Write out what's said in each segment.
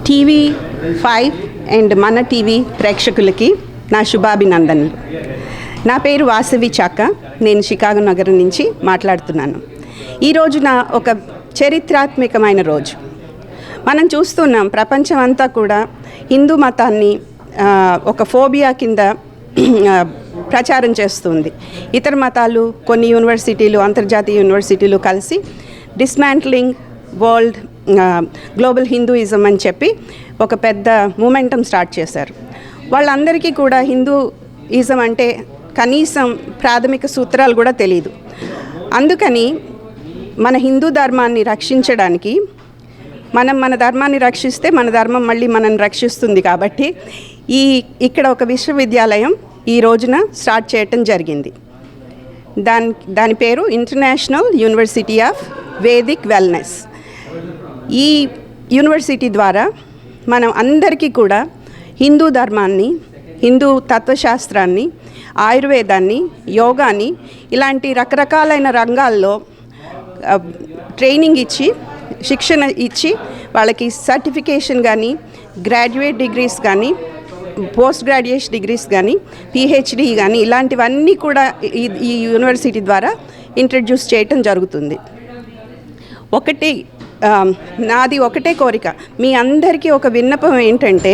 TV 5 and మన TV ప్రేక్షకులకి నా శుభాభినందనలు. నా పేరు వాసవి చాక. నేను షికాగో నగరం నుంచి మాట్లాడుతున్నాను. ఈరోజు ఒక చరిత్రాత్మకమైన రోజు. మనం చూస్తున్నాం ప్రపంచం అంతా కూడా హిందూ మతాన్ని ఒక ఫోబియా కింద ప్రచారం చేస్తుంది. ఇతర మతాలు, కొన్ని యూనివర్సిటీలు, అంతర్జాతీయ యూనివర్సిటీలు కలిసి డిస్మాంట్లింగ్ వరల్డ్ గ్లోబల్ హిందూయిజం అని చెప్పి ఒక పెద్ద మూమెంటం స్టార్ట్ చేశారు. వాళ్ళందరికీ కూడా హిందూయిజం అంటే కనీసం ప్రాథమిక సూత్రాలు కూడా తెలియదు. అందుకని మన హిందూ ధర్మాన్ని రక్షించడానికి మన ధర్మాన్ని రక్షిస్తే మన ధర్మం మళ్ళీ మనల్ని రక్షిస్తుంది. కాబట్టి ఇక్కడ ఒక విశ్వవిద్యాలయం ఈ రోజున స్టార్ట్ చేయటం జరిగింది. దాని పేరు international university of Vedic wellness. ఈ యూనివర్సిటీ ద్వారా మనం అందరికీ కూడా హిందూ ధర్మాన్ని, హిందూ తత్వశాస్త్రాన్ని, ఆయుర్వేదాన్ని, యోగాని ఇలాంటి రకరకాలైన రంగాల్లో ట్రైనింగ్ ఇచ్చి, శిక్షణ ఇచ్చి వాళ్ళకి సర్టిఫికేషన్ కానీ, గ్రాడ్యుయేట్ డిగ్రీస్ కానీ, పోస్ట్ గ్రాడ్యుయేషన్ డిగ్రీస్ కానీ, పిహెచ్డి కానీ ఇలాంటివన్నీ కూడా ఈ యూనివర్సిటీ ద్వారా ఇంట్రడ్యూస్ చేయటం జరుగుతుంది. నాది ఒకటే కోరిక, మీ అందరికీ ఒక విన్నపం ఏంటంటే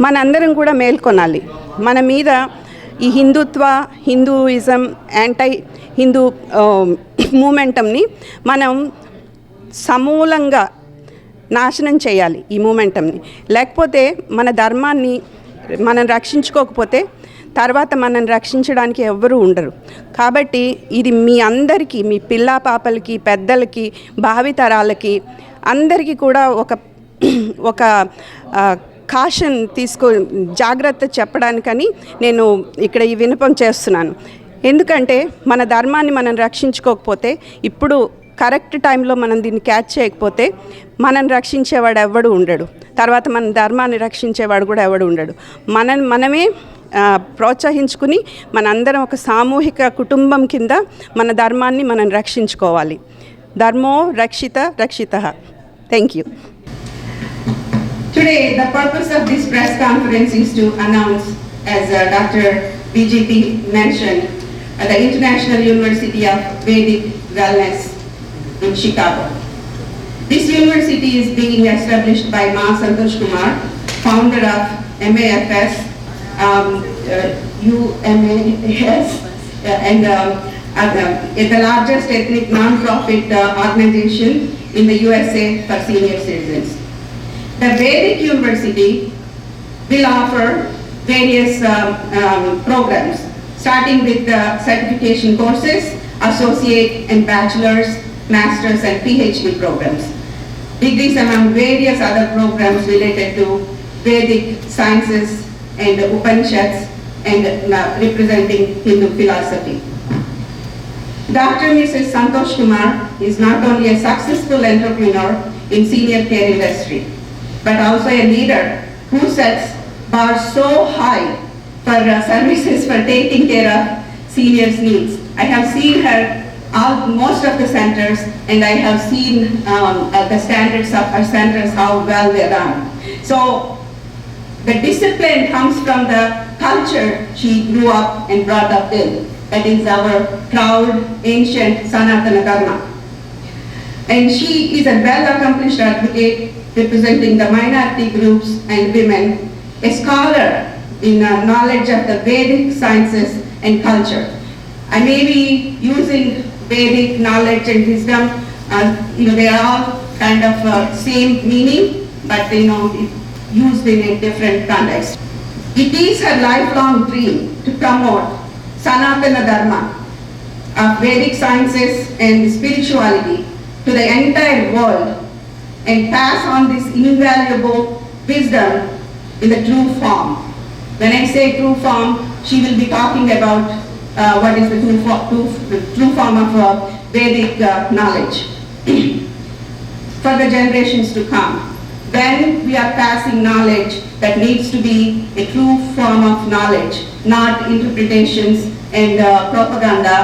మనందరం కూడా మేల్కొనాలి. మన మీద ఈ హిందూయిజం, యాంటై హిందూ మూమెంటంని మనం సమూలంగా నాశనం చేయాలి. ఈ మూమెంటంని లేకపోతే మన ధర్మాన్ని మనం రక్షించుకోకపోతే తర్వాత మనల్ని రక్షించడానికి ఎవ్వరూ ఉండరు. కాబట్టి ఇది మీ అందరికీ, మీ పిల్లా పాపలకి, పెద్దలకి, భావితరాలకి అందరికీ కూడా ఒక కాషన్ జాగ్రత్త చెప్పడానికని నేను ఇక్కడ ఈ విన్నపం చేస్తున్నాను. ఎందుకంటే మన ధర్మాన్ని మనం రక్షించుకోకపోతే, ఇప్పుడు కరెక్ట్ టైంలో మనం దీన్ని క్యాచ్ చేయకపోతే మనల్ని రక్షించేవాడు ఎవడు ఉండడు. తర్వాత మన ధర్మాన్ని రక్షించేవాడు కూడా ఎవడు ఉండడు. మనమే ప్రోత్సహించుకుని మనందరం ఒక సామూహిక కుటుంబం కింద మన ధర్మాన్ని మనం రక్షించుకోవాలి. ధర్మో రక్షితః. Thank you. Today, the purpose of this press conference is to announce, as Dr. BJP mentioned, the International University of Vedic Wellness in Chicago. This university is being established by Ma Santosh Kumar, founder of MAFS, UMAS, and the largest ethnic non-profit organization in the USA for senior citizens. The Vedic University will offer various programs, starting with certification courses, associate and bachelor's, master's and PhD programs. Degrees among various other programs related to Vedic sciences and Upanishads and representing Hindu philosophy. Dr. Mrs. Santosh Kumar is not only a successful entrepreneur in senior care industry, but also a leader who sets bar so high for services for taking care of seniors' needs. I have seen her most of the centers, and I have seen the standards of our centers, how well they run. So the discipline comes from the culture she grew up and brought up in. That is our proud, ancient Sanatana Dharma. And she is a well-accomplished advocate representing the minority groups and women, a scholar in knowledge of the Vedic sciences and culture. I may be using Vedic knowledge and wisdom, they are all kind of same meaning, but used in a different context. It is her lifelong dream to promote Sanatana Dharma of Vedic sciences and spirituality to the entire world and pass on this invaluable wisdom in the true form. When I say true form, she will be talking about what is the true form of Vedic knowledge for the generations to come. When we are passing knowledge, that needs to be a true form of knowledge, not interpretations and propaganda.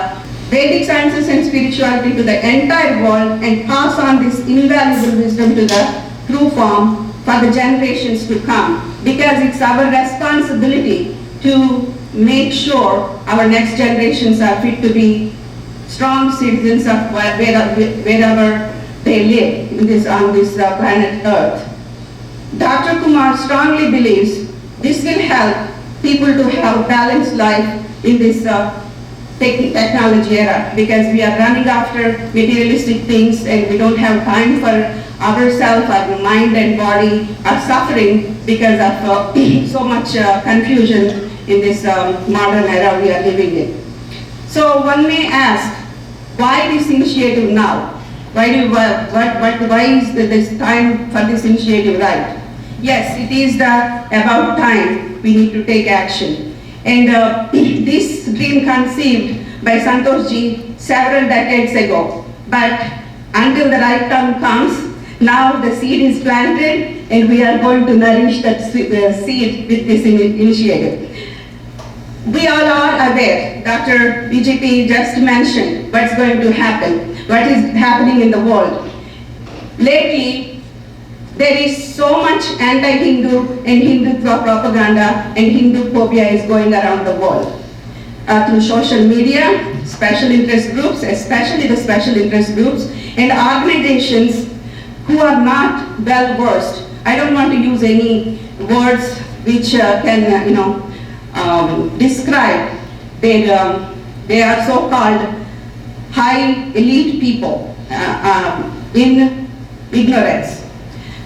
Vedic sciences and spirituality to the entire world and pass on this invaluable wisdom to the true form for the generations to come, because it's our responsibility to make sure our next generations are fit to be strong citizens of wherever they live on this planet Earth. Dr. Kumar strongly believes this will help people to have balanced life in this technology era, because we are running after materialistic things and we don't have time for ourselves. Our mind and body are suffering because of so much confusion in this modern era we are living in. So one may ask, why this initiative now? Why is this time for this initiative right? Yes, it is about time we need to take action. And this dream conceived by Santosh ji several decades ago. But until the right time comes, now the seed is planted and we are going to nourish that seed with this initiative. We all are aware, Dr. BJP just mentioned what's going to happen, what is happening in the world. Lately, there is so much anti-Hindu and Hindutva propaganda and Hindu phobia is going around the world. Through social media, special interest groups, especially the special interest groups, and organizations who are not well versed. I don't want to use any words which can, describe their, they are so-called high elite people in ignorance.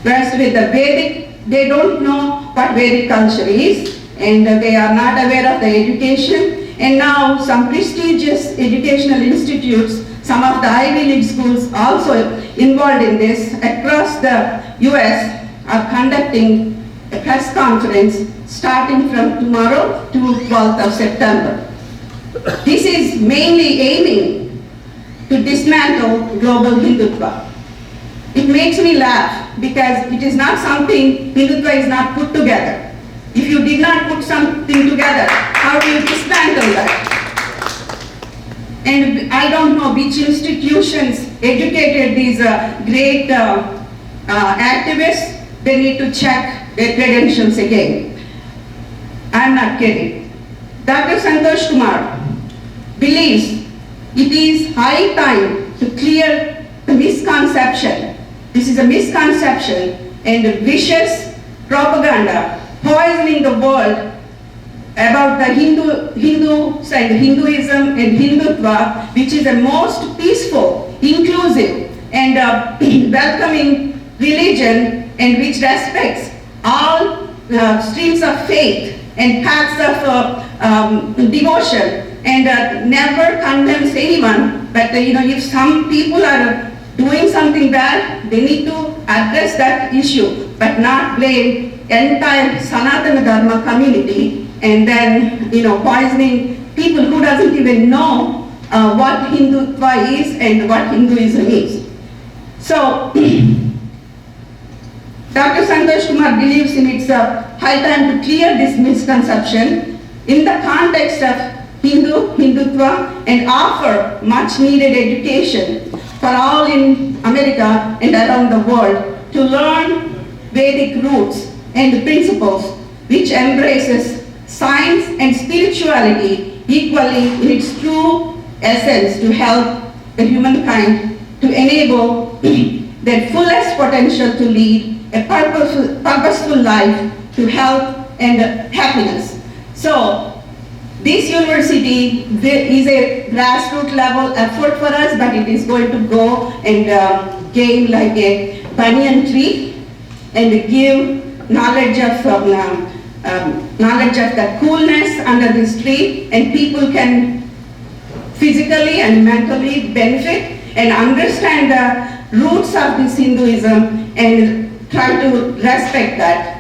Whereas with the Vedic, they don't know what Vedic culture is, and they are not aware of the education. And now some prestigious educational institutes, some of the Ivy League schools also involved in this across the US are conducting a press conference starting from tomorrow to 12th of September. This is mainly aiming to dismantle global Hindutva. It makes me laugh because it is not something, Hindutva is not put together. If you did not put something together, how do you dismantle that? And I don't know which institutions educated these great activists. They need to check their credentials again. I'm not kidding. Dr. Santosh Kumar believes it is high time to clear the misconception. This is a misconception and a vicious propaganda poisoning the world about the Hindu side, Hinduism and Hindutva, which is the most peaceful, inclusive, and welcoming religion, and which respects all streams of faith and paths of devotion, and never condemns anyone. But if some people are doing something bad, they need to address that issue, but not blame entire Sanatana Dharma community and then poisoning people who doesn't even know what Hindutva is and what Hinduism is. So Dr. Santosh Kumar believes in it's high time to clear this misconception in the context of Hindutva, and offer much needed education for all in America and around the world to learn Vedic roots and principles which embraces science and spirituality equally in its true essence to help the humankind to enable their fullest potential to lead a purposeful life to health and happiness. So this university is a grassroots level effort for us, but it is going to go and gain like a banyan tree and give knowledge of the coolness under this tree, and people can physically and mentally benefit and understand the roots of this Hinduism and try to respect that.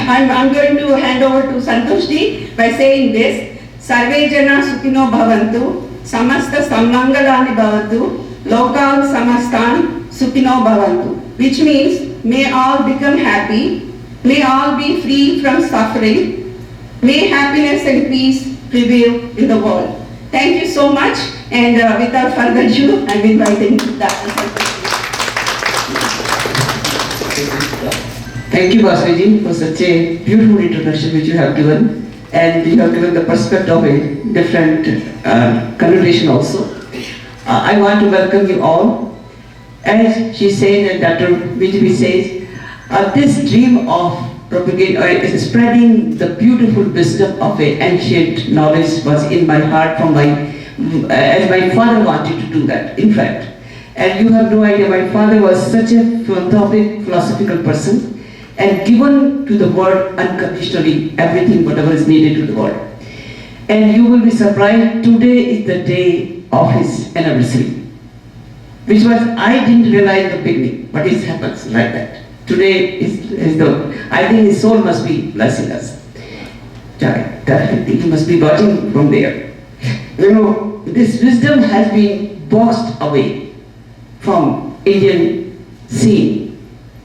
I'm going to hand over to Santosh ji by saying this: Sarve jana sukhino bhavantu, samasta sammangalani bhavantu, lokal samastan sukhino bhavantu, which means may all become happy, may all be free from suffering, may happiness and peace prevail in the world. Thank you so much, and without further ado, I'm inviting Dr. Santosh ji. Thank you, Baswiji, for such a beautiful introduction which you have given, and you have given the perspective of a different connotation also. I want to welcome you all. As she said, and Dr. BJP says, this dream of spreading the beautiful wisdom of an ancient knowledge was in my heart from as my father wanted to do that, in fact. And you have no idea, my father was such a philanthropic, philosophical person, and given to the world unconditionally everything, whatever is needed to the world. And you will be surprised, today is the day of his anniversary, which was, I didn't realize in the beginning, but it happens like that. Today is I think his soul must be blessing us. He must be watching from there. You know, this wisdom has been boxed away from Indian scene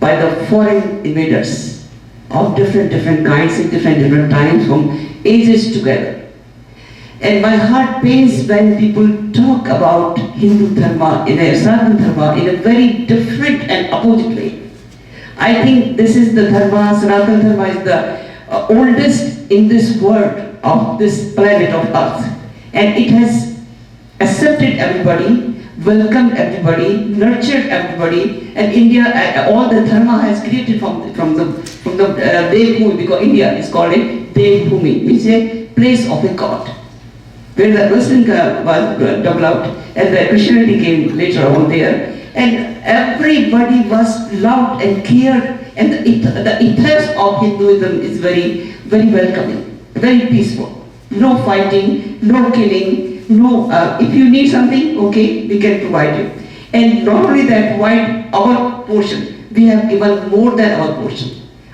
by the foreign invaders of different kinds in different times, from ages together. And my heart pains when people talk about Hindu Dharma in a Sanatana Dharma in a very different and opposite way. I think this is the Dharma, Sanatana Dharma is the oldest in this world of this planet of Earth. And it has accepted everybody, welcomed everybody, nurtured everybody, and India, all the Dharma has created from the Devbhumi, because India is called a Devbhumi, which is a place of a god, where the Muslim was developed and the Christianity came later on there, and everybody was loved and cared, and the ethos of Hinduism is very, very welcoming, very peaceful. No fighting, no killing, no, if you need something, okay, we can provide you. And not only that, provide our portion. We have given more than our portion.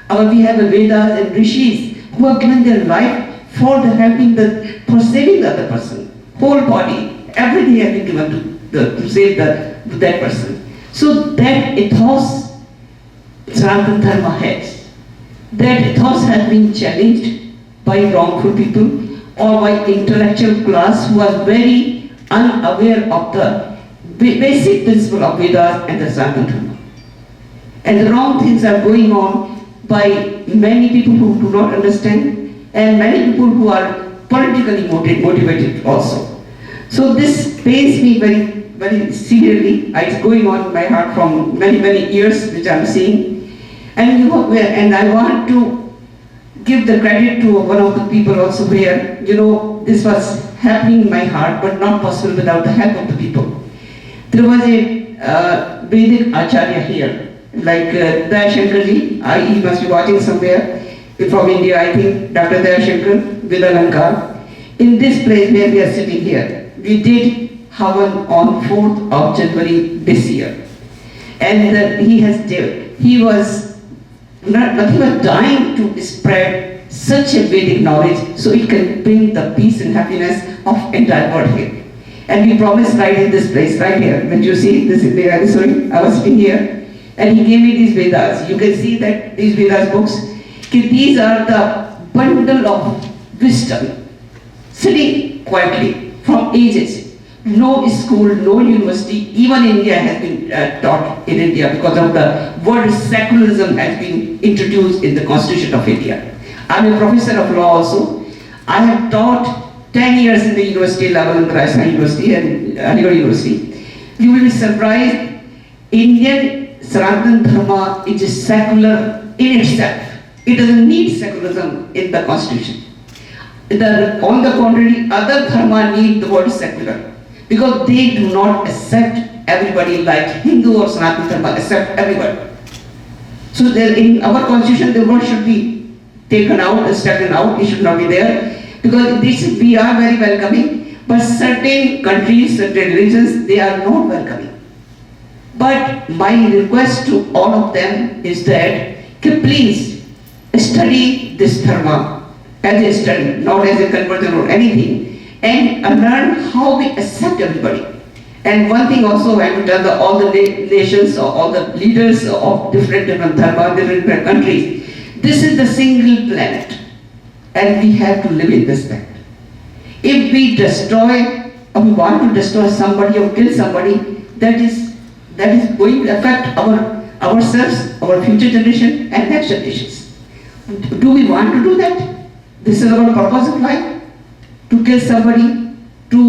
We have Vedas and Rishis who have given their life for for saving the other person. Whole body, everything has been given to save that person. So that ethos Sanatana Dharma has. That ethos has been challenged by wrongful people, or by intellectual class who are very unaware of the basic principle of Vedas and the Sanatana Dharma. And the wrong things are going on by many people who do not understand, and many people who are politically motivated also. So this pains me very, very severely. It's going on in my heart from many years, which I'm seeing. And I want to give the credit to one of the people also where, you know, this was happening in my heart, but not possible without the help of the people. There was a Vedic Acharya here, like Dayashankarji, he must be watching somewhere, from India, I think, Dr. Dayashankar, Vidalanka. In this place where we are sitting here, we did Havan on 4th of January this year. And he was nothing but dying to spread such a Vedic knowledge so it can bring the peace and happiness of entire world here. And we promised right in this place, right here. When you see this in the sorry, I was sitting here, and he gave me these Vedas. You can see that these Vedas books, these are the bundle of wisdom, sitting quietly from ages. No school, no university, even India has been taught in India because of the word secularism has been introduced in the Constitution of India. I'm a professor of law also. I have taught 10 years in the university level in the Rajasthan University and Aligarh University. You will be surprised, Indian Sanatana Dharma is secular in itself. It doesn't need secularism in the Constitution. On the contrary, other dharma need the word secular, because they do not accept everybody like Hindu or Sanatana Dharma accept everybody. So in our constitution, the word should be taken out and taken out. It should not be there, because we are very welcoming, but certain countries, certain religions, they are not welcoming. But my request to all of them is that, please study this dharma as a study, not as a conversion or anything, and learn how we accept everybody. And one thing also I would tell all the nations or all the leaders of different dharma, different countries, this is the single planet, and we have to live in this planet. If we destroy, or we want to destroy somebody or kill somebody, that is going to affect ourselves, our future generation, and next generations. Do we want to do that? This is our purpose of life? To kill somebody, to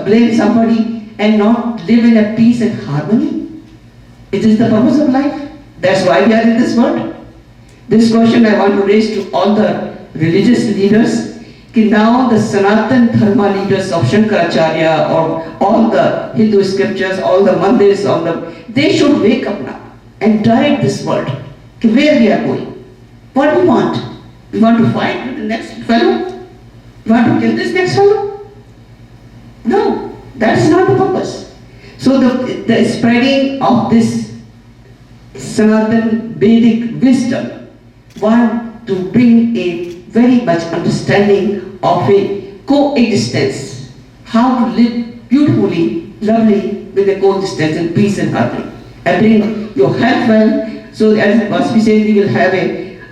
blame somebody, and not live in a peace and harmony? Is this the purpose of life? That's why we are in this world. This question I want to raise to all the religious leaders. Now the Sanatan Dharma leaders of Shankaracharya or all the Hindu scriptures, all the mandirs, they should wake up now and direct this world. Where we are going? What we want? We want to fight with the next fellow? We want to kill this next fellow? No, that is not the purpose. So the spreading of this Sanatan Vedic wisdom want to bring a very much understanding of a coexistence, how to live beautifully, lovely with a coexistence in peace and harmony. And bring your health well. So as we said, we will have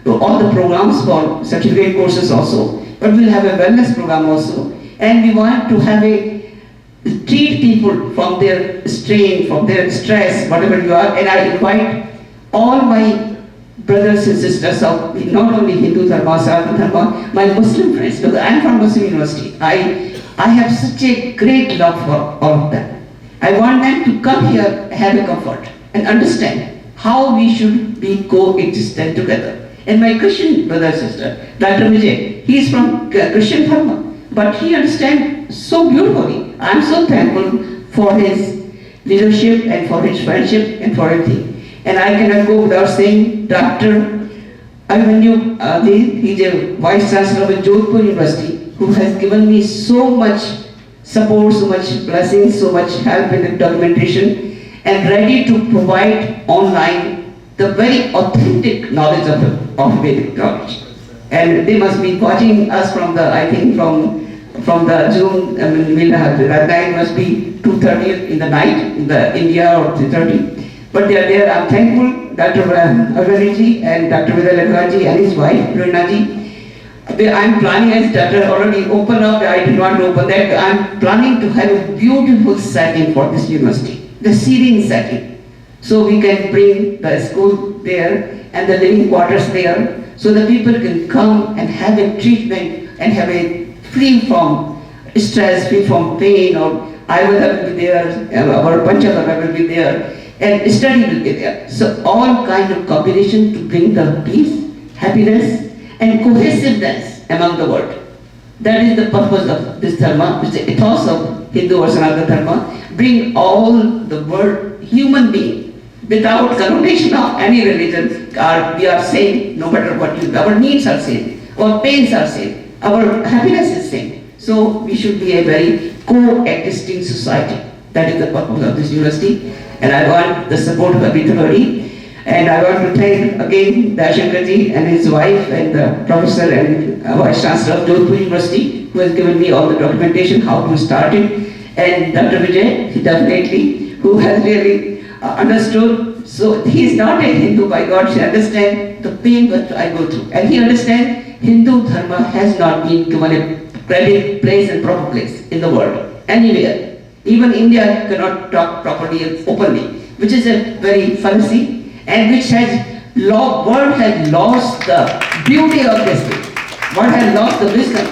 all the programs for certificate courses also, but we'll have a wellness program also. And we want to have treat people from their strain, from their stress, whatever you are. And I invite all my brothers and sisters of not only Hindu Dharma, Sanatana Dharma, my Muslim friends, because I am from Muslim University. I have such a great love for all of them. I want them to come here, have a comfort, and understand how we should be coexistent together. And my Christian brother and sister, Dr. Vijay, he is from Christian Dharma, but he understands so beautifully. I am so thankful for his leadership and for his friendship and for everything. And I cannot go without saying Dr. Abhimanyu, he is a Vice Chancellor of Jodhpur University, who has given me so much support, so much blessings, so much help in the documentation, and ready to provide online the very authentic knowledge of Vedic knowledge. And they must be watching us from the, I think from the Zoom, that night must be 2:30 in the night in the India or 3:30. But they are there. I'm thankful, Dr. Agariji and Dr. Vidalakarji and his wife, Rinaji. I'm planning, as Dr. already opened up, I did not open that, I'm planning to have a beautiful setting for this university, the serene setting. So we can bring the school there and the living quarters there, so the people can come and have a treatment and have a free from stress, free from pain, or Ayurveda will be there, our Panchakarma will be there, and study will be there. So all kind of combination to bring the peace, happiness, and cohesiveness among the world. That is the purpose of this dharma, which is the ethos of Hindu or Sanatana Dharma. Bring all the world, human being, without connotation of any religion. We are same, no matter what you do. Our needs are same, our pains are same, our happiness is same. So we should be a very coexisting society. That is the purpose of this university. And I want the support of everybody. And I want to thank again Dashankarji and his wife and the professor and Vice Chancellor of Jodhpur University, who has given me all the documentation, how to start it. And Dr. Vijay, he definitely, who has really understood. So he is not a Hindu by God, he understands the pain that I go through. And he understands Hindu Dharma has not been given a credit, place and proper place in the world, anywhere. Even India cannot talk properly and openly, which is a very fallacy. And which world has lost the beauty of this thing. World has lost the wisdom.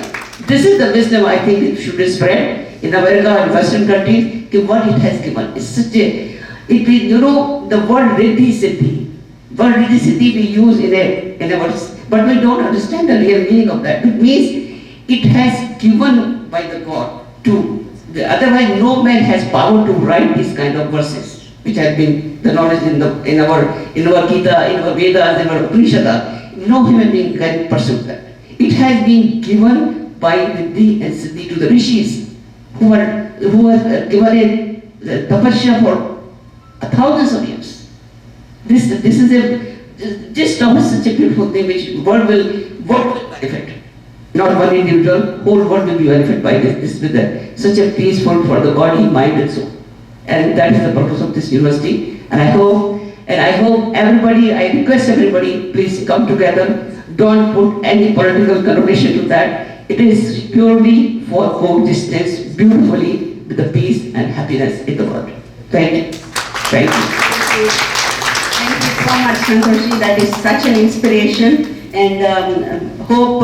This is the wisdom I think it should be spread in America and Western countries. What it has given. It's such a, the word Riddhi Siddhi. Word Riddhi Siddhi we use in our, but we don't understand the real meaning of that. It means it has given by the God to, otherwise no man has power to write these kind of verses, which has been the knowledge in our Gita, in our Vedas, in our Upanishads. No human being can pursue that. It has been given by Riddhi and Siddhi to the rishis, who have given a tapasya for thousands of years. This is a just such a beautiful thing which world will benefit. Not one individual, whole world will be benefited by this with such a peaceful for the body, mind and soul. And that is the purpose of this university. And I hope everybody, I request everybody, please come together. Don't put any political connotation to that. It is purely for coexistence beautifully with the peace and happiness in the world. Thank you. Thank you. Thank you. so much, Santoshi. That is such an inspiration. And hope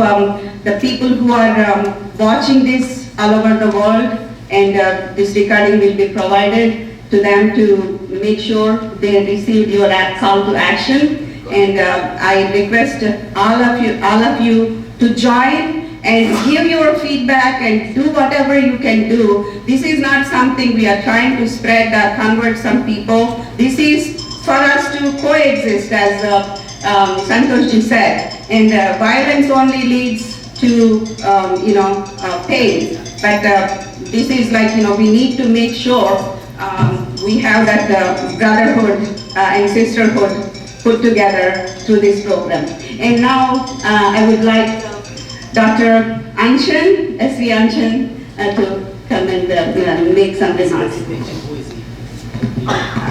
the people who are watching this all over the world, and this recording will be provided to them to make sure they receive your call to action. And I request all of you to join and give your feedback and do whatever you can do. This is not something we are trying to spread or convert some people. This is for us to coexist, as Santoshji said. And violence only leads to pain. But this is like, we need to make sure we have that brotherhood and sisterhood put together through this program. And now I would like Dr. Anshan, S.V. Anshan, to come and make some remarks.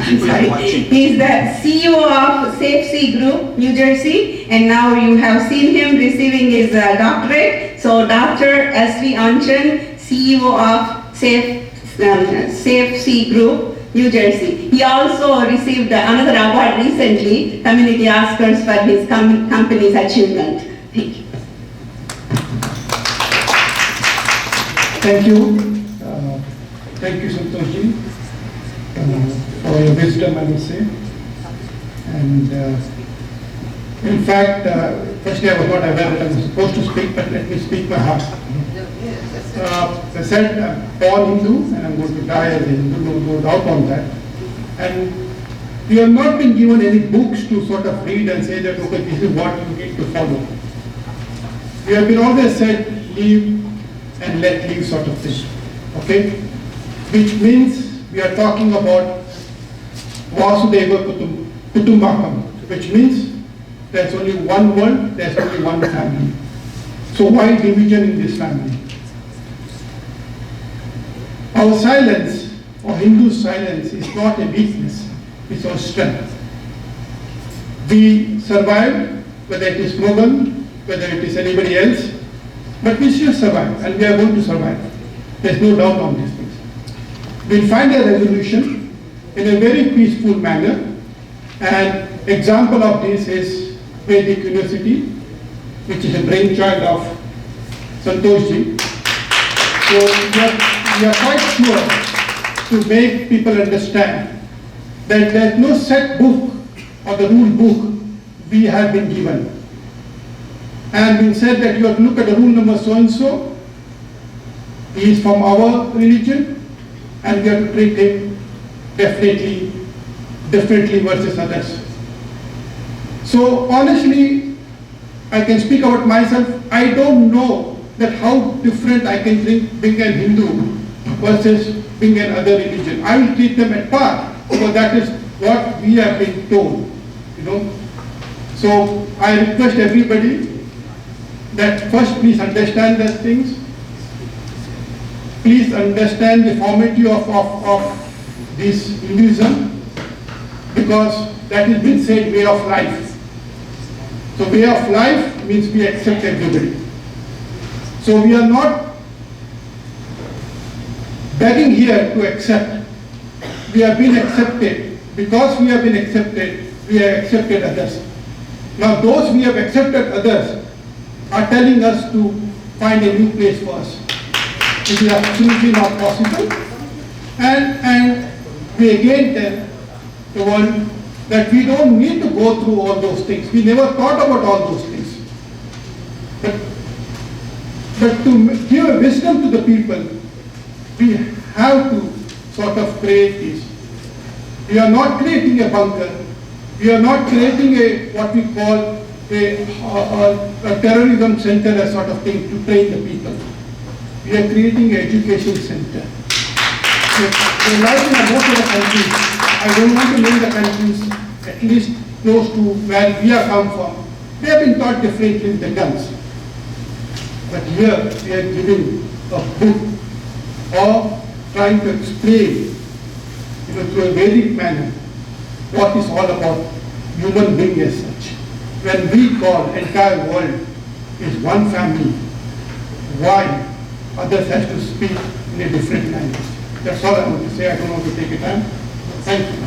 Sorry. He is the CEO of Safe Sea Group, New Jersey, and now you have seen him receiving his doctorate. So Dr. S.V. Anshan, CEO of Safe Sea Group, New Jersey. He also received another award recently, Community Oscars, for his company's achievement. Thank you. Thank you. Thank you, Santoshji, for your wisdom, I must say. And in fact, firstly, I was not aware that I was supposed to speak, but let me speak my heart. I said, I'm born Hindu and I'm going to die as a Hindu, no doubt on that. And we have not been given any books to sort of read and say that, okay, this is what you need to follow. We have been always said, live and let live sort of thing, okay? Which means we are talking about Vasudeva Kutumbakam, which means there's only one world, there's only one family. So why division in this family? Our silence, or Hindu silence, is not a weakness, it's our strength. We survived, whether it is Mughal, whether it is anybody else, but we still survive, and we are going to survive. There's no doubt on these things. We'll find a resolution in a very peaceful manner, and example of this is Vedic University, which is a brainchild of Santoshji. So we are quite sure to make people understand that there's no set book or the rule book we have been given. And been said that you have to look at the rule number so-and-so, he is from our religion, and we have to treat him differently versus others. So honestly, I can speak about myself. I don't know that how different I can being a Hindu versus being another religion. I will treat them at par, because that is what we have been told, So I request everybody that first please understand these things. Please understand the formality of this Hinduism, because that has been said way of life. So way of life means we accept everybody. So we are not begging here to accept. We have been accepted. Because we have been accepted, we have accepted others. Now those we have accepted others are telling us to find a new place for us. It is absolutely not possible. And we again tell the world that we don't need to go through all those things. We never thought about all those things. But to give a wisdom to the people, we have to sort of create this. We are not creating a bunker. We are not creating a what we call a terrorism center, a sort of thing to train the people. We are creating an education center. We are like in most of the countries. I don't want to name the countries, at least close to where we have come from. They have been taught differently in the guns. But here we are giving a book or trying to explain through a Vedic manner what is all about human being as such. When we call entire world is one family, why others has to speak in a different language? That's all I want to say. I don't want to take your time. Thank you.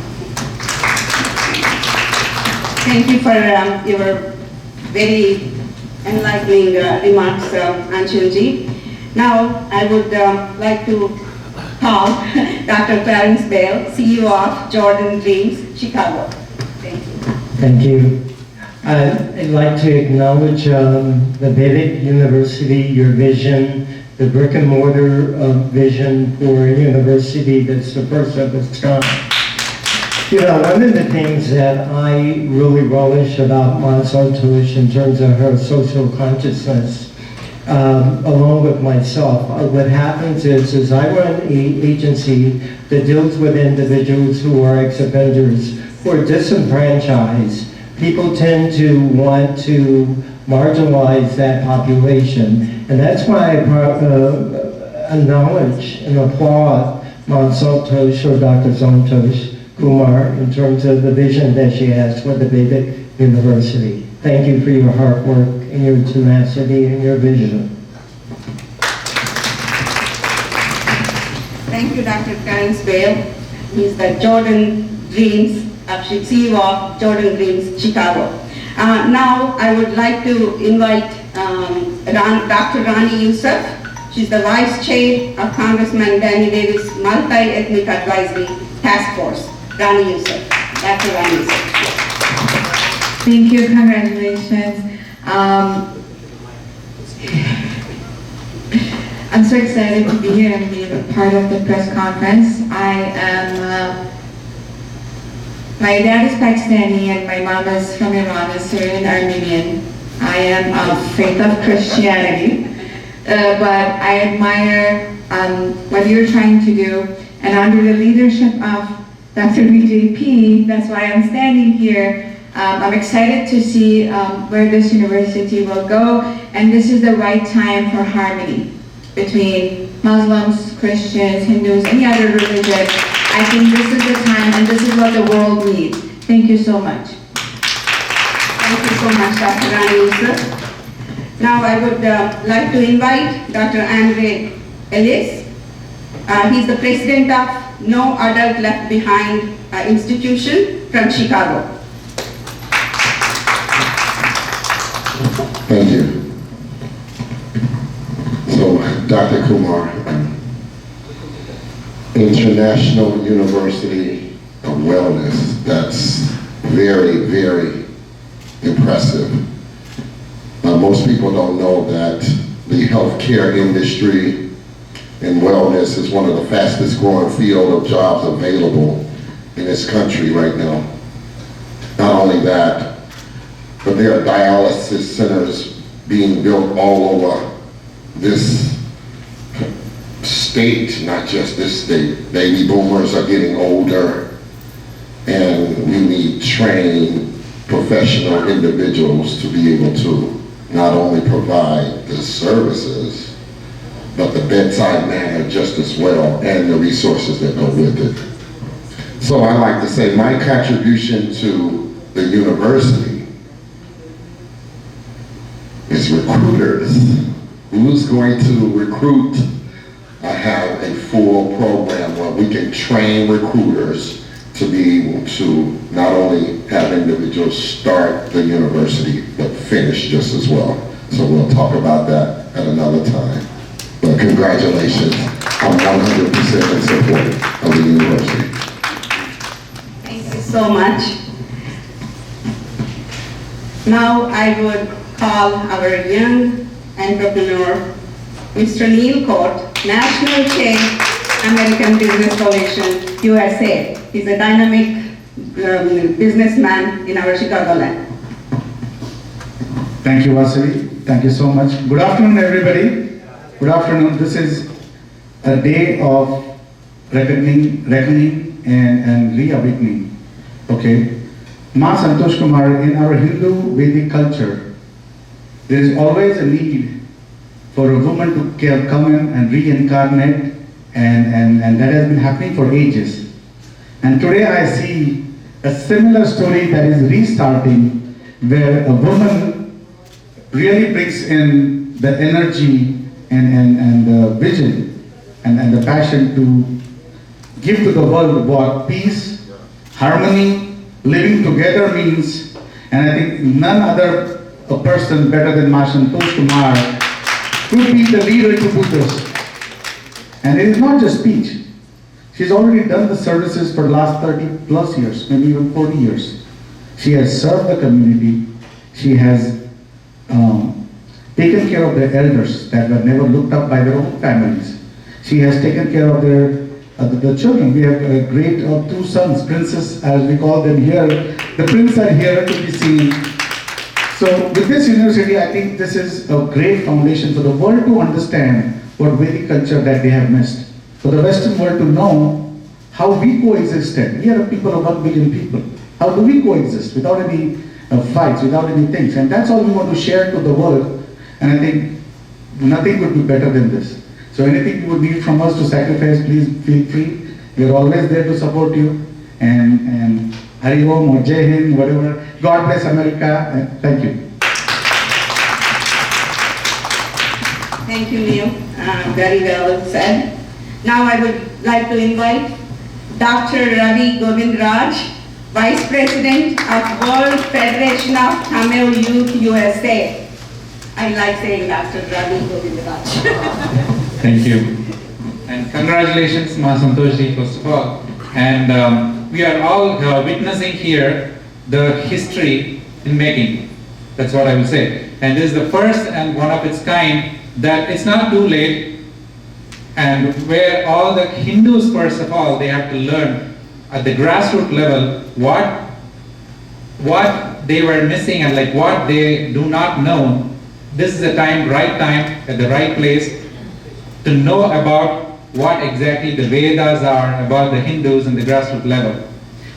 Thank you for your very enlightening remarks, Anshulji. Now, I would like to call Dr. Clarence Bale, CEO of Jordan Dreams, Chicago. Thank you. Thank you. I'd like to acknowledge the Vedic University, your vision, the brick and mortar vision for a university that's the first of its kind. You know, one of the things that I really relish about Monsanto in terms of her social consciousness, along with myself, what happens is I run an agency that deals with individuals who are ex-offenders, who are disenfranchised. People tend to want to marginalize that population, and that's why I acknowledge and applaud Monsanto or Dr. Santosh Kumar in terms of the vision that she has for the Vedic University. Thank you for your hard work and your tenacity and your vision. Thank you, Dr. Clarence Bale. He's the Jordan Dreams, CEO of Jordan Dreams, Chicago. Now, I would like to invite Dr. Rani Youssef. She's the Vice Chair of Congressman Danny Davis' Multi-Ethnic Advisory Task Force. Rani Youssef. Dr. Rani Youssef. Thank you, congratulations. I'm so excited to be here and be a part of the press conference. My dad is Pakistani and my mom is from Iran, is Syrian Armenian. I am of faith of Christianity, but I admire what you're trying to do, and under the leadership of Dr. BJP, that's why I'm standing here. I'm excited to see where this university will go, and this is the right time for harmony between Muslims, Christians, Hindus, any other religion. I think this is the time and this is what the world needs. Thank you so much. Thank you so much, Dr. Rani Youssef. Now I would like to invite Dr. Andre Ellis. He's the president of No Adult Left Behind Institution from Chicago. Thank you. So, Dr. Kumar, International University of Wellness, that's very, very impressive. Most people don't know that the healthcare industry and wellness is one of the fastest growing field of jobs available in this country right now. Not only that, but there are dialysis centers being built all over this state, not just this state. Baby boomers are getting older, and we need trained professional individuals to be able to not only provide the services, but the bedside manner just as well, and the resources that go with it. So I like to say my contribution to the university is recruiters. Who's going to recruit? I have a full program where we can train recruiters to be able to not only have individuals start the university, but finish just as well. So we'll talk about that at another time. But congratulations, I'm 100% in support of the university. Thank you so much. Now I would call our young entrepreneur, Mr. Neil Court, National Chair, American Business Coalition, USA. He's a dynamic businessman in our Chicagoland. Thank you, Vasily. Thank you so much. Good afternoon, everybody. Good afternoon. This is a day of reckoning and reawakening. Okay. Ma Santosh Kumar, in our Hindu Vedic culture, there is always a need for a woman to come in and reincarnate, and that has been happening for ages. And today I see a similar story that is restarting, where a woman really brings in the energy and the vision and the passion to give to the world what peace, harmony, living together means, And I think none other a person better than Ma Santosh Kumar could be the leader to do this. And it is not just speech. She's already done the services for the last 30 plus years, maybe even 40 years. She has served the community. She has taken care of the elders that were never looked up by their own families. She has taken care of the children. We have a great two sons, princes as we call them here. The princes are here to be seen. So with this university, I think this is a great foundation for the world to understand what Vedic culture that they have missed. For the Western world to know how we coexisted. We are a people of 1 billion people. How do we coexist without any fights, without any things? And that's all we want to share to the world. And I think nothing would be better than this. So anything you would need from us to sacrifice, please feel free. We are always there to support you. And Hari Om or Jai Hind, whatever. God bless America. And thank you. Thank you, Neil. Very well said. Now I would like to invite Dr. Ravi Govindraj, Vice President of World Federation of Tamil Youth USA. I like saying Dr. Ravi Govindraj. Thank you. And congratulations, Ma Santoshji, first of all. And we are all witnessing here the history in making. That's what I will say. And this is the first and one of its kind that it's not too late, and where all the Hindus, first of all, they have to learn at the grassroots level what they were missing and like what they do not know. This is the time, right time, at the right place to know about what exactly the Vedas are about the Hindus and the grassroots level.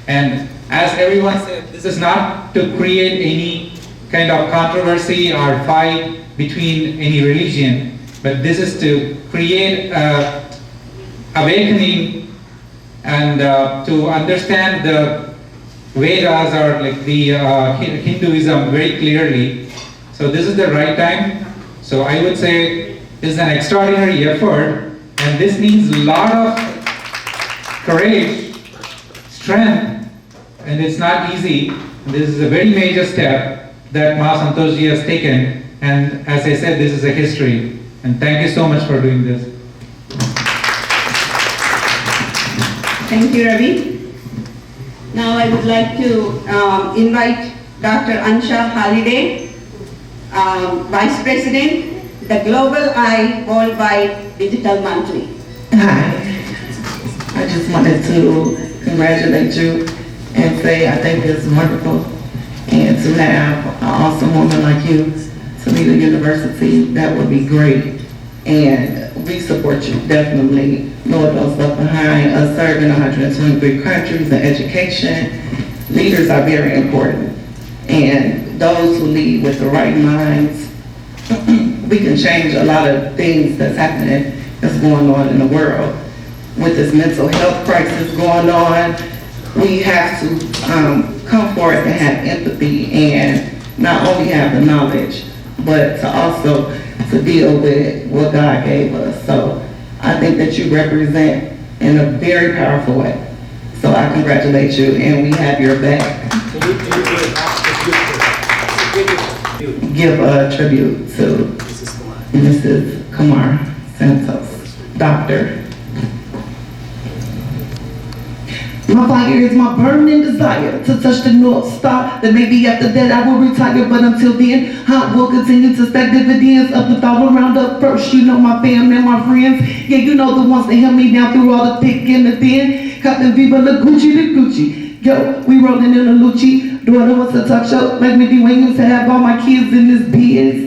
And as everyone said, this is not to create any kind of controversy or fight between any religion, but this is to create awakening and to understand the Vedas or like the Hinduism very clearly. So this is the right time. So I would say this is an extraordinary effort, and this needs a lot of courage, strength, and it's not easy. This is a very major step that Ma Santoshji has taken. And as I said, this is a history. And thank you so much for doing this. Thank you, Ravi. Now I would like to invite Dr. Ansha Holiday, Vice President, the Global Eye Worldwide Digital Monthly. Hi. I just wanted to congratulate you and say I think it's wonderful. And to have an awesome woman like you to lead a university, that would be great. And we support you, definitely. No adults left behind, us serving 123 countries in education. Leaders are very important. And those who lead with the right minds, we can change a lot of things that's happening, that's going on in the world. With this mental health crisis going on, we have to come forward and have empathy and not only have the knowledge, but to also to deal with what God gave us. So I think that you represent in a very powerful way. So I congratulate you, and we have your back. Give a tribute to Mrs. Kumar Santos, Doctor. My fire is my burning desire to touch the North Star. That maybe after that I will retire, but until then, I will continue to stack dividends up the thought around up first. You know my family and my friends. Yeah, you know the ones that held me down through all the thick and the thin. Captain Viva La Gucci, the Gucci. Yo, we rolling in a Lucci. Daughter wants to talk show like Mindy Williams to have all my kids in this biz.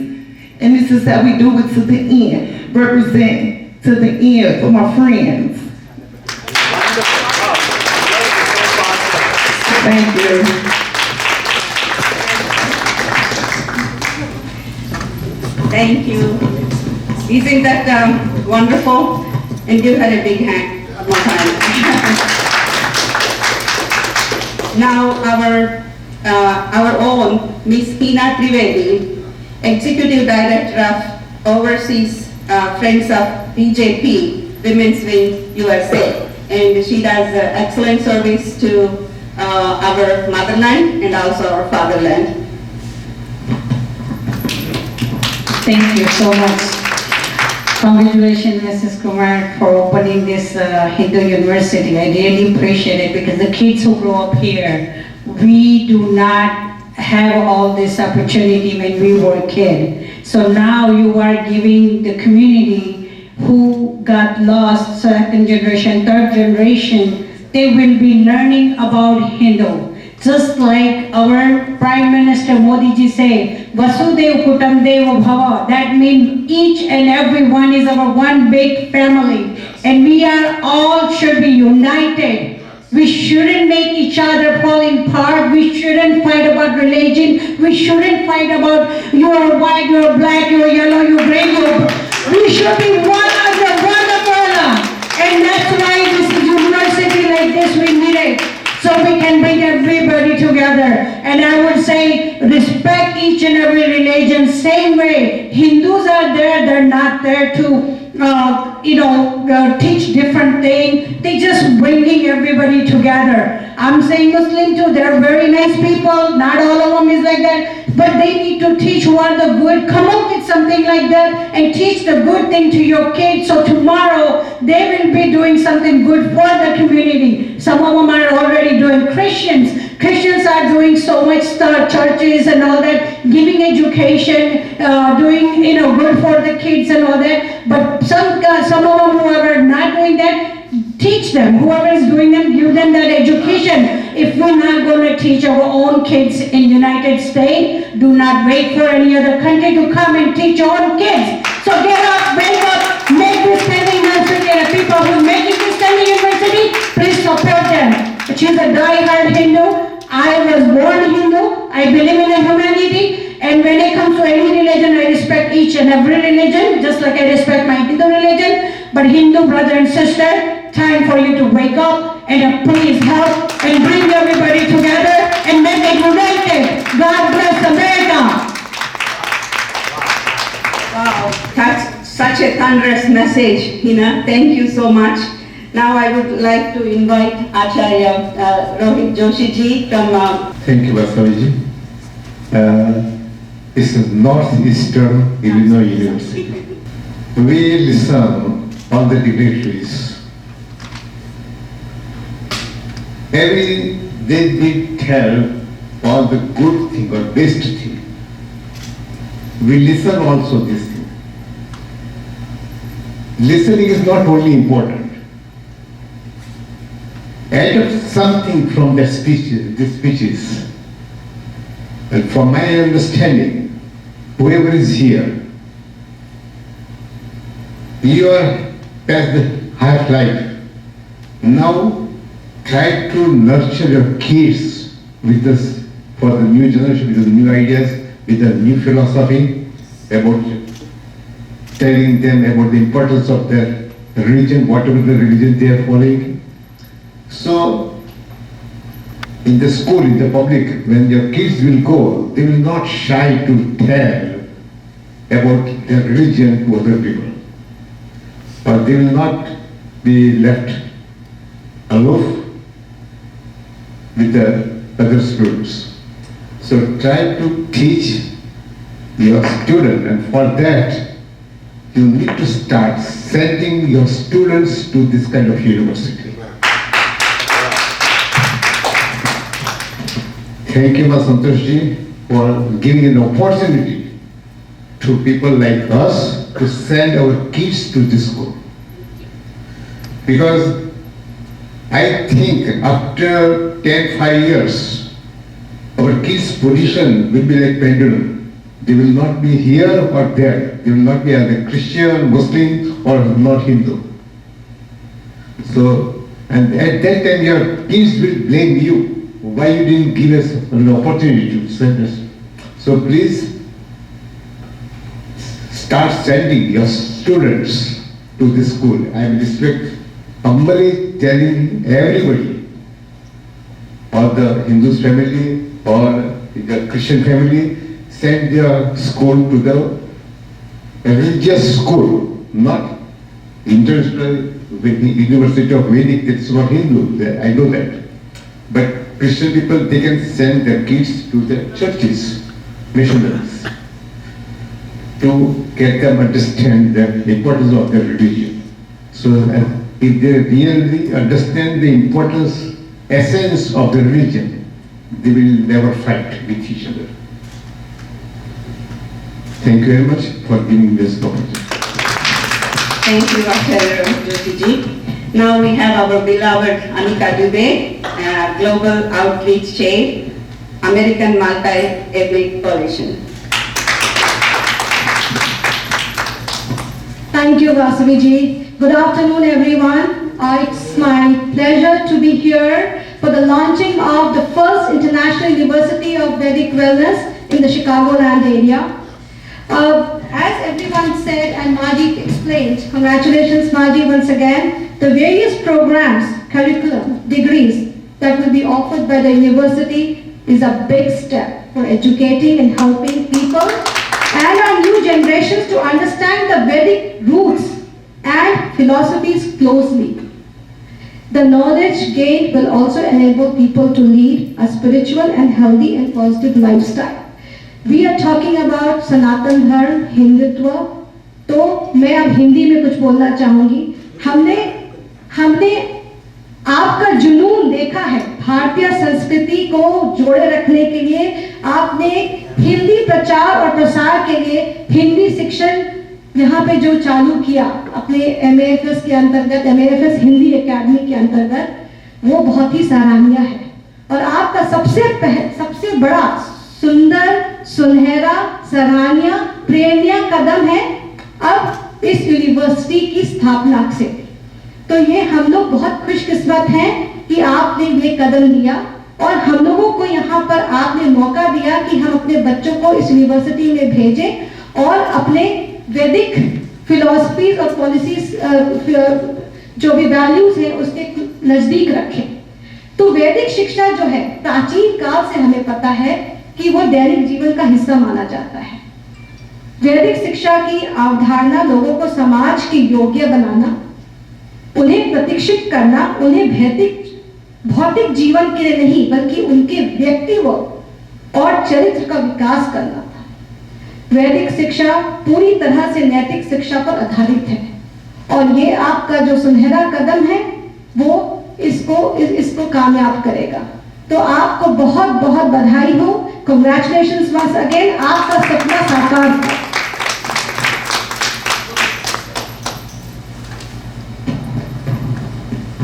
And this is how we do it to the end. Represent to the end for my friends. Thank you. Thank you. Isn't that wonderful? And give her a big hand one more time. Now our own Miss Hina Trivedi, Executive Director of Overseas Friends of BJP, Women's Wing USA. And she does excellent service to our motherland and also our fatherland. Thank you so much. Congratulations, Mrs. Kumar, for opening this Hindu University. I really appreciate it because the kids who grow up here, we do not have all this opportunity when we were a kid. So now you are giving the community who got lost, second generation, third generation, they will be learning about Hindu. Just like our Prime Minister Modi ji say, Vasudev Kutumdev Bhava, that means each and every one is our one big family. And we are all should be united. We shouldn't make each other fall apart. We shouldn't fight about religion. We shouldn't fight about you are white, you are black, you are yellow, you are gray. We should be one under one umbrella. And that's why this university like this we need it. So we can bring everybody together. And I would say respect each and every religion same way. Hindus are there, they're not there to teach different things. They just bringing everybody together. I'm saying Muslim too, they're very nice people, not all of them is like that, but they need to teach what the good, come up with something like that and teach the good thing to your kids so tomorrow they will be doing something good for the community. Some of them are already doing Christians. Christians are doing so much stuff, churches and all that, giving education, doing good for the kids and all that. But some of them who are not doing that, teach them. Whoever is doing them, give them that education. If we're not going to teach our own kids in United States, do not wait for any other country to come and teach your own kids. So get up, wake up, make this standing university, and the people who are making this standing university, please support them. She's a die-hard Hindu. I was born Hindu. I believe in humanity. And when it comes to any religion, I respect each and every religion, just like I respect my Hindu religion. But Hindu brother and sister, time for you to wake up and please help and bring everybody together and make it united. God bless America. Wow, that's such a thunderous message, Hina. Thank you so much. Now I would like to invite Acharya Rohit Joshi ji from... Thank you, Vasavi ji. This is Northeastern Illinois University. We listen on the dignitaries. Every day we tell all the good thing or best thing. We listen also this thing. Listening is not only important. Add something from the speeches. And from my understanding, whoever is here, you are past the half life. Now try to nurture your kids with this, for the new generation, with the new ideas, with the new philosophy about telling them about the importance of their religion, whatever the religion they are following. So, in the school, in the public, when your kids will go, they will not shy to tell about their religion to other people. Or they will not be left aloof with the other students. So try to teach your student, and for that, you need to start sending your students to this kind of university. Thank you, Santoshji, for giving an opportunity to people like us to send our kids to this school. Because I think after 5 years, our kids' position will be like pendulum. They will not be here or there. They will not be either Christian, Muslim, or not Hindu. So, and at that time your kids will blame you. Why you didn't give us an opportunity to send us? So please start sending your students to this school. I am humbly telling everybody, or the Hindu family or the Christian family, send their school to the religious school, not international University of Vedic. It's not Hindu. I know that, but Christian people, they can send their kids to the churches, missionaries, to get them understand the importance of their religion. So if they really understand the importance, essence of the religion, they will never fight with each other. Thank you very much for giving this opportunity. Thank you, Dr. Jyoti. Now we have our beloved Anika Dubey, Global Outreach Chair, American Multi-Ethnic Coalition. Thank you, Vasaviji. Good afternoon, everyone. It's my pleasure to be here for the launching of the first International University of Vedic Wellness in the Chicagoland area. As everyone said and Margie explained, congratulations Margie once again, the various programs, curriculum, degrees that will be offered by the university is a big step for educating and helping people and our new generations to understand the Vedic roots and philosophies closely. The knowledge gained will also enable people to lead a spiritual and healthy and positive lifestyle. We are talking about सनातन धर्म, हिंदुत्व, तो मैं अब हिंदी में कुछ बोलना चाहूँगी। हमने आपका जुनून देखा है भारतीय संस्कृति को जोड़े रखने के लिए। आपने हिंदी प्रचार और प्रसार के लिए हिंदी शिक्षण यहाँ पे जो चालू किया अपने MAFS के अंतर्गत, MAFS हिंदी एकेडमी के अंतर्गत, वो बहुत ही सराहनीय है। और आपका सबसे बड़ा सुंदर, सुनहरा, सराहनीय, प्रेरणीय कदम है अब इस यूनिवर्सिटी की स्थापना से। तो ये हम लोग बहुत खुशकिस्मत हैं कि आपने ये कदम लिया और हम लोगों को यहाँ पर आपने मौका दिया कि हम अपने बच्चों को इस यूनिवर्सिटी में भेजें और अपने वैदिक फिलॉसफीज और पॉलिसीज जो भी वैल्यूज हैं उसके नजदीक रखें। तो वैदिक शिक्षा जो है प्राचीन काल से हमें पता है कि वो दैनिक जीवन का हिस्सा माना जाता है। वैदिक शिक्षा की अवधारणा लोगों को समाज के योग्य बनाना, उन्हें प्रशिक्षित करना, उन्हें भौतिक जीवन के लिए नहीं बल्कि उनके व्यक्तित्व और चरित्र का विकास करना था। वैदिक शिक्षा पूरी तरह से नैतिक शिक्षा पर आधारित है और ये आपका जो सुनहरा कदम है वो इसको कामयाब करेगा। तो आपको बहुत बहुत बधाई हो। Congratulations once again, आपका सपना साकार हो।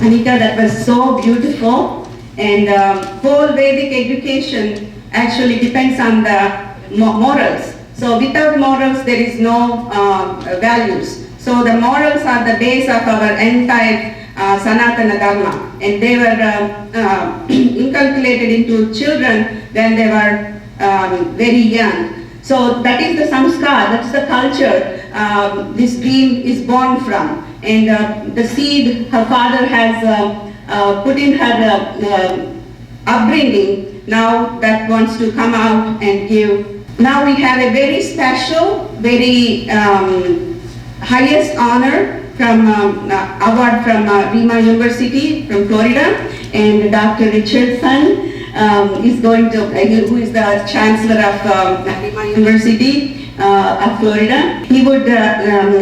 Anika, that was so beautiful, and whole Vedic education actually depends on the morals. So without morals, there is no values. So the morals are the base of our entire Sanatana Dharma, and they were inculcated into children when they were very young. So that is the samskar, that's the culture this dream is born from. And the seed her father has put in her upbringing, now that wants to come out and give. Now we have a very special, very highest honor from award from Rima University from Florida, and Dr. Richardson is going to, who is the Chancellor of Rima University of Florida. He would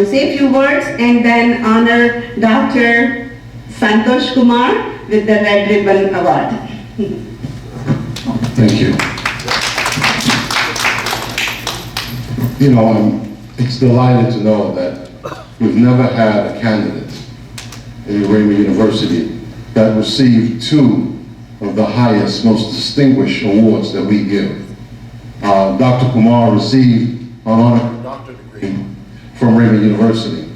say a few words and then honor Dr. Santosh Kumar with the Red Ribbon Award. Thank you. You know, it's delighted to know that we've never had a candidate in Rima University that received two of the highest, most distinguished awards that we give. Dr. Kumar received an honorary doctorate degree from Rima University,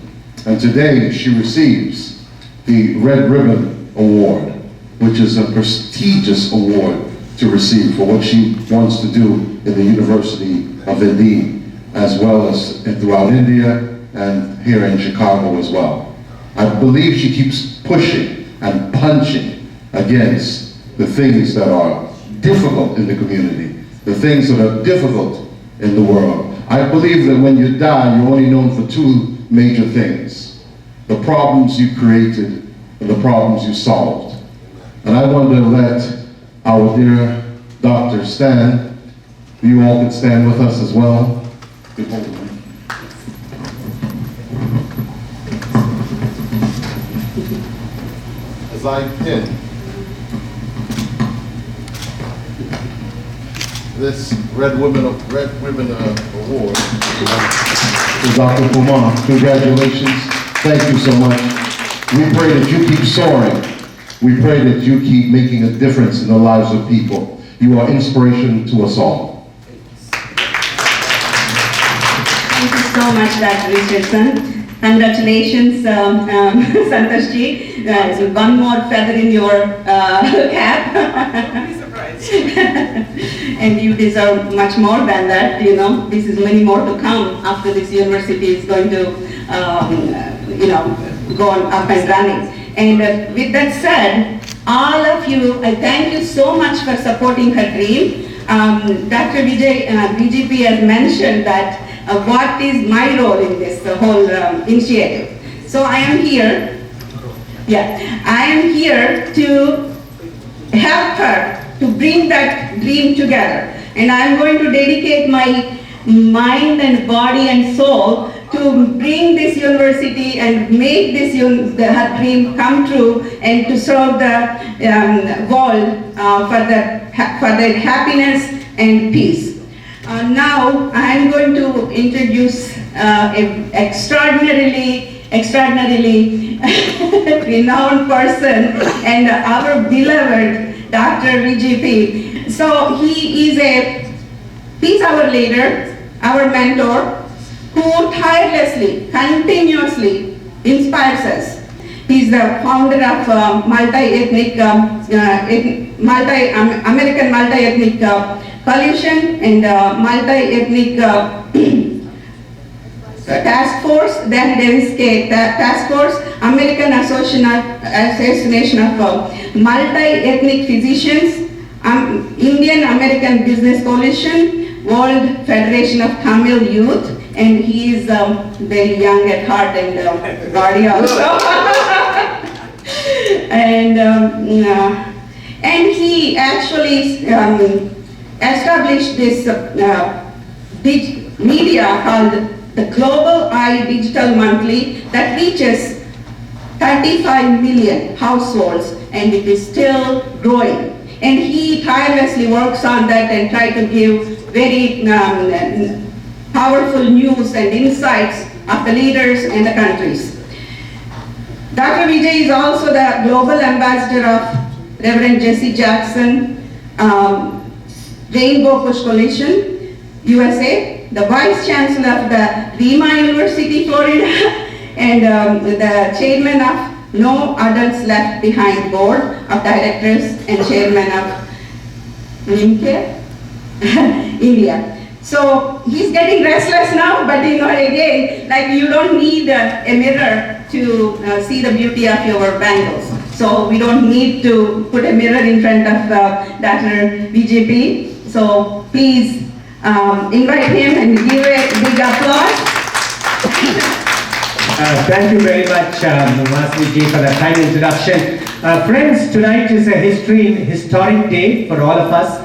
and today she receives the Red Ribbon Award, which is a prestigious award to receive for what she wants to do in the University of Vedic, as well as throughout India and here in Chicago as well. I believe she keeps pushing and punching against the things that are difficult in the community, the things that are difficult in the world. I believe that when you die, you're only known for two major things: the problems you created and the problems you solved. And I want to let our dear Dr. Stan. You all can stand with us as well. As I pin this Red Women Award to Dr. Kumar. Congratulations. Thank you so much. We pray that you keep soaring. We pray that you keep making a difference in the lives of people. You are inspiration to us all. Thank you so much, Dr. Richardson. Congratulations, Santosh ji. One more feather in your cap. Don't be surprised. And you deserve much more than that. You know, this is many more to come after this university is going to, go on up and running. And with that said, all of you, I thank you so much for supporting her dream. Dr. Vijay, BGP has mentioned that what is my role in this whole initiative. So I am here, I am here to help her to bring that dream together. And I am going to dedicate my mind and body and soul to bring this university and make this her dream come true, and to serve the world for their happiness and peace. Now I am going to introduce an extraordinarily renowned person and our beloved Dr. VGP. So he's our leader, our mentor, who tirelessly, continuously inspires us. He's the founder of American Multi-Ethnic Coalition and multi-ethnic task force, then there is task force, American Association of Multi-Ethnic Physicians, Indian American Business Coalition, World Federation of Tamil Youth, and he is very young at heart and body also. And he actually established this media called the Global Eye Digital Monthly that reaches 35 million households, and it is still growing. And he tirelessly works on that and try to give very powerful news and insights of the leaders and the countries. Dr. Vijay is also the global ambassador of Reverend Jesse Jackson, Rainbow Push Coalition, USA, the Vice Chancellor of the Lima University, Florida, and the Chairman of No Adults Left Behind Board of Directors and Chairman of NIMCARE, India. So he's getting restless now, but again, like you don't need a mirror to see the beauty of your bangles. So we don't need to put a mirror in front of Dr. BJP. So please invite him and give a big applause. Thank you very much, Masri-ji, for that kind introduction. Friends, tonight is a historic day for all of us.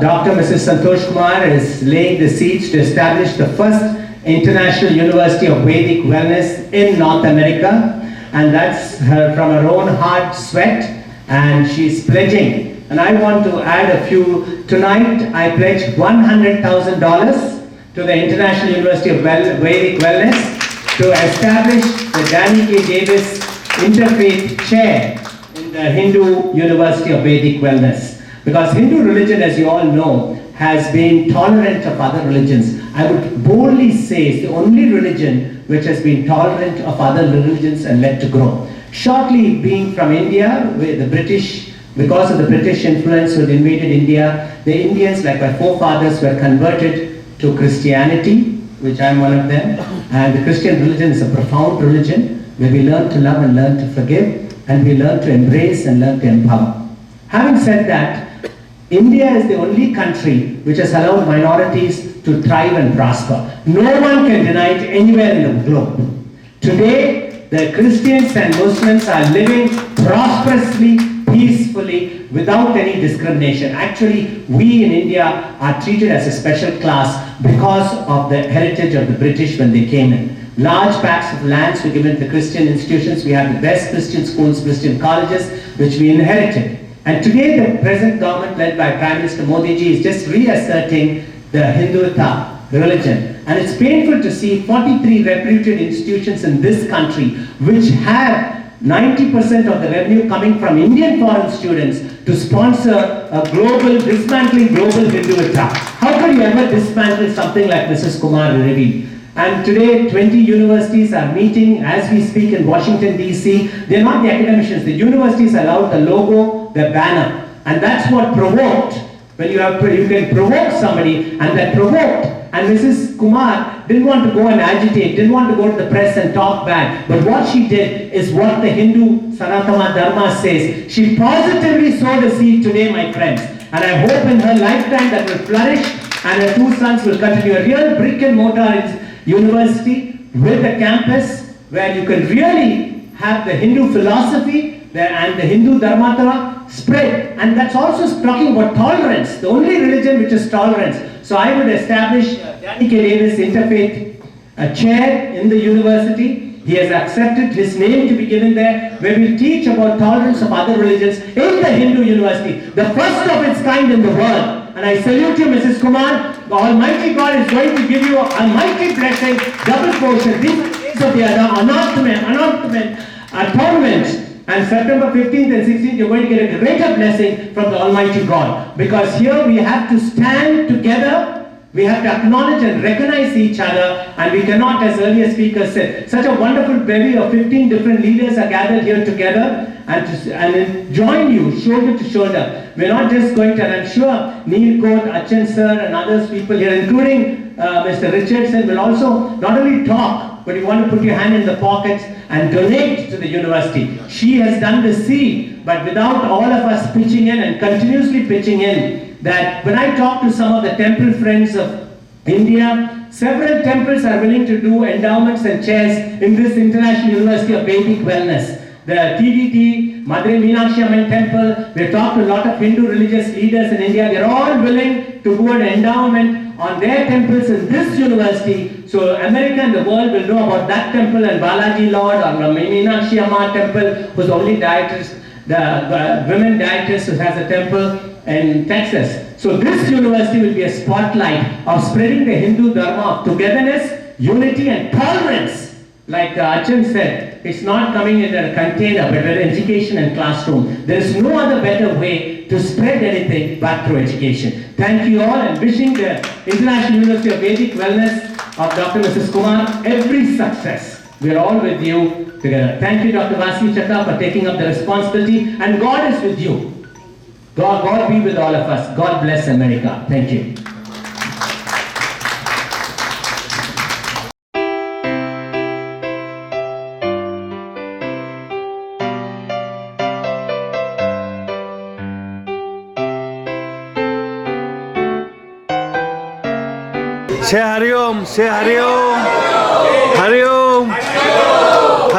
Dr. Mrs. Santosh Kumar is laying the seeds to establish the first International University of Vedic Wellness in North America, and that's from her own hard sweat, and she's pledging. And I want to add a few. Tonight, I pledge $100,000 to the International University of Vedic Wellness to establish the Danny K. Davis Interfaith Chair in the Hindu University of Vedic Wellness. Because Hindu religion, as you all know, has been tolerant of other religions. I would boldly say it's the only religion which has been tolerant of other religions and led to grow. Shortly, being from India, with the British, because of the British influence who had invaded India, the Indians, like my forefathers, were converted to Christianity, which I'm one of them. And the Christian religion is a profound religion where we learn to love and learn to forgive, and we learn to embrace and learn to empower. Having said that, India is the only country which has allowed minorities to thrive and prosper. No one can deny it anywhere in the globe. Today, the Christians and Muslims are living prosperously, peacefully, peacefully without any discrimination. Actually, we in India are treated as a special class because of the heritage of the British when they came in. Large packs of lands were given to Christian institutions. We have the best Christian schools, Christian colleges, which we inherited. And today the present government led by Prime Minister Modi ji is just reasserting the Hindutva religion. And it's painful to see 43 reputed institutions in this country which have 90% of the revenue coming from Indian foreign students to sponsor a global, dismantling global Hindutva. How could you ever dismantle something like Mrs. Kumar Reddy? And today 20 universities are meeting as we speak in Washington DC. They're not the academicians, the universities allowed the logo, the banner. And that's what provoked, when you can provoke somebody, and that provoked. And Mrs. Kumar didn't want to go and agitate, didn't want to go to the press and talk bad. But what she did is what the Hindu Sanatana Dharma says. She positively sowed a seed today, my friends. And I hope in her lifetime that will flourish and her two sons will continue. A real brick and mortar university with a campus where you can really have the Hindu philosophy and the Hindu Dharma spread. And that's also talking about tolerance, the only religion which is tolerance. So I would establish Danny K. Davis Interfaith chair in the university. He has accepted his name to be given there, where we'll teach about tolerance of other religions in the Hindu university, the first of its kind in the world. And I salute you, Mrs. Kumar. The Almighty God is going to give you a mighty blessing, double portion. These are the days of the atonement. And September 15th and 16th, you're going to get a greater blessing from the Almighty God. Because here we have to stand together. We have to acknowledge and recognize each other, and we cannot, as earlier speakers said, such a wonderful bevy of 15 different leaders are gathered here together and join you shoulder to shoulder. We're not just going to, and I'm sure Neil Coat, Achan sir and others people here, including Mr. Richardson, will also not only talk, but you want to put your hand in the pockets and donate to the university. She has done the seed, but without all of us pitching in and continuously pitching in, that when I talk to some of the temple friends of India, several temples are willing to do endowments and chairs in this International University of Vedic Wellness. The TDT, Madurai Meenakshi Amman Temple, we have talked to a lot of Hindu religious leaders in India. They're all willing to do an endowment on their temples in this university. So America and the world will know about that temple and Balaji Lord or Meenakshi Amman Temple, who's only dietist, the women dietist who has a temple in Texas. So this university will be a spotlight of spreading the Hindu Dharma of togetherness, unity and tolerance. Like Achan said, it's not coming in a container, but with education and classroom. There is no other better way to spread anything but through education. Thank you all, and wishing the International University of Vedic Wellness of Dr. Mrs. Kumar every success. We are all with you together. Thank you, Dr. Vasi Chakra, for taking up the responsibility, and God is with you. God be with all of us. God bless America. Thank you. Say Hari Om, say Hari Om, Hari Om.